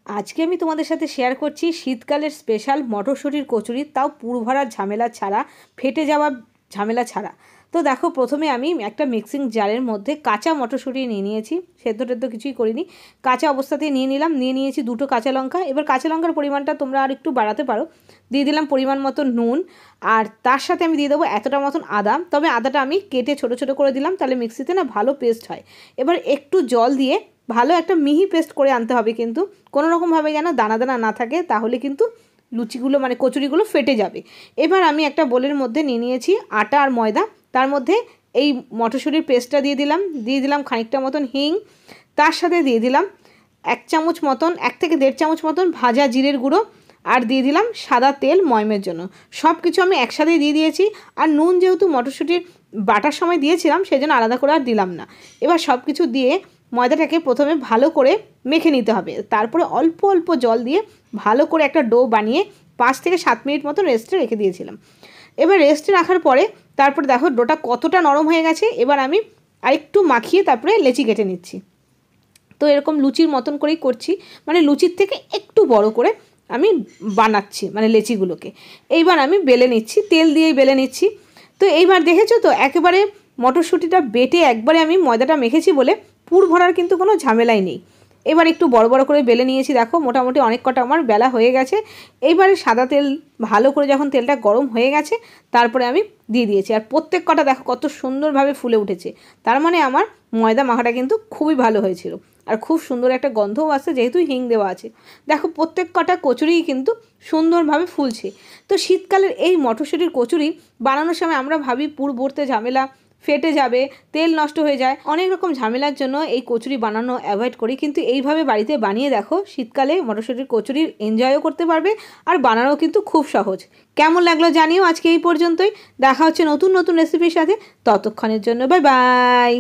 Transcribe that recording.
আজকে আমি তোমাদের সাথে শেয়ার করছি শীতকালের স্পেশাল মটরশুঁটির কচুরি, তাও পুর ভরার ঝামেলা ছাড়া, ফেটে যাওয়া ঝামেলা ছাড়া। তো দেখো, প্রথমে আমি একটা মিক্সিং জারের মধ্যে কাঁচা মটরশুঁটি নিয়ে নিয়েছি, সেদ্ধ টেদ্ধ কিছুই করিনি, কাঁচা অবস্থাতেই নিয়ে নিলাম। নিয়ে নিয়েছি দুটো কাঁচা লঙ্কা। এবার কাঁচা লঙ্কার পরিমাণটা তোমরা আর একটু বাড়াতে পারো। দিয়ে দিলাম পরিমাণ মতো নুন, আর তার সাথে আমি দিয়ে দেবো এতটা মতন আদা। তবে আদাটা আমি কেটে ছোটো ছোটো করে দিলাম, তাহলে মিক্সিতে না ভালো পেস্ট হয়। এবার একটু জল দিয়ে ভালো একটা মিহি পেস্ট করে আনতে হবে, কিন্তু কোনো রকমভাবে যেন দানা দানা না থাকে, তাহলে কিন্তু লুচিগুলো মানে কচুরিগুলো ফেটে যাবে। এবার আমি একটা বোলের মধ্যে নিয়ে নিয়েছি আটা আর ময়দা, তার মধ্যে এই মটরশুঁটির পেস্টটা দিয়ে দিলাম খানিকটা মতন হিং, তার সাথে দিয়ে দিলাম 1 চামচ মতন, 1 থেকে 1.5 চামচ মতন ভাজা জিরের গুঁড়ো, আর দিয়ে দিলাম সাদা তেল ময়মের জন্য। সব কিছু আমি একসাথেই দিয়ে দিয়েছি। আর নুন যেহেতু মটরশুঁটির বাটার সময় দিয়েছিলাম, সেই জন্য আলাদা করে আর দিলাম না। এবার সব কিছু দিয়ে ময়দাটাকে প্রথমে ভালো করে মেখে নিতে হবে, তারপরে অল্প অল্প জল দিয়ে ভালো করে একটা ডো বানিয়ে 5 থেকে 7 মিনিট মতো রেস্টে রেখে দিয়েছিলাম। এবার রেস্টে রাখার পরে তারপরে দেখো ডোটা কতটা নরম হয়ে গেছে। এবার আমি আরেকটু মাখিয়ে তারপরে লেচি কেটে নিচ্ছি। তো এরকম লুচির মতন করেই করছি, মানে লুচির থেকে একটু বড় করে আমি বানাচ্ছি মানে লেচিগুলোকে। এইবার আমি বেলে নিচ্ছি, তেল দিয়েই বেলে নিচ্ছি। তো এইবার দেখেছো তো, একেবারে মটরশুঁটিটা বেটে একবারে আমি ময়দাটা মেখেছি বলে পুর ভরার কিন্তু কোনো ঝামেলাই নেই। এবার একটু বড় বড় করে বেলে নিয়েছি, দেখো মোটামুটি অনেক কটা আমার বেলা হয়ে গেছে। এইবারে সাদা তেল ভালো করে যখন তেলটা গরম হয়ে গেছে, তারপরে আমি দিয়ে দিয়েছি। আর প্রত্যেক কটা দেখো কত সুন্দরভাবে ফুলে উঠেছে, তার মানে আমার ময়দা মাখাটা কিন্তু খুবই ভালো হয়েছিল। আর খুব সুন্দর একটা গন্ধও আসছে, যেহেতু হিং দেওয়া আছে। দেখো প্রত্যেক কটা কচুরিই কিন্তু সুন্দরভাবে ফুলছে। তো শীতকালের এই মটরশুঁটির কচুরি বানানোর সময় আমরা ভাবি পুর ভরতে ঝামেলা, ফেটে যাবে, তেল নষ্ট হয়ে যায়, অনেক রকম ঝামেলার জন্য এই কচুরি বানানো অ্যাভয়েড করি। কিন্তু এইভাবে বাড়িতে বানিয়ে দেখো, শীতকালে মটরশুঁটির কচুরি এনজয়ও করতে পারবে, আর বানানো কিন্তু খুব সহজ। কেমন লাগলো জানিও। আজকে এই পর্যন্তই, দেখা হচ্ছে নতুন নতুন রেসিপির সাথে। ততক্ষণের জন্য বাই বাই।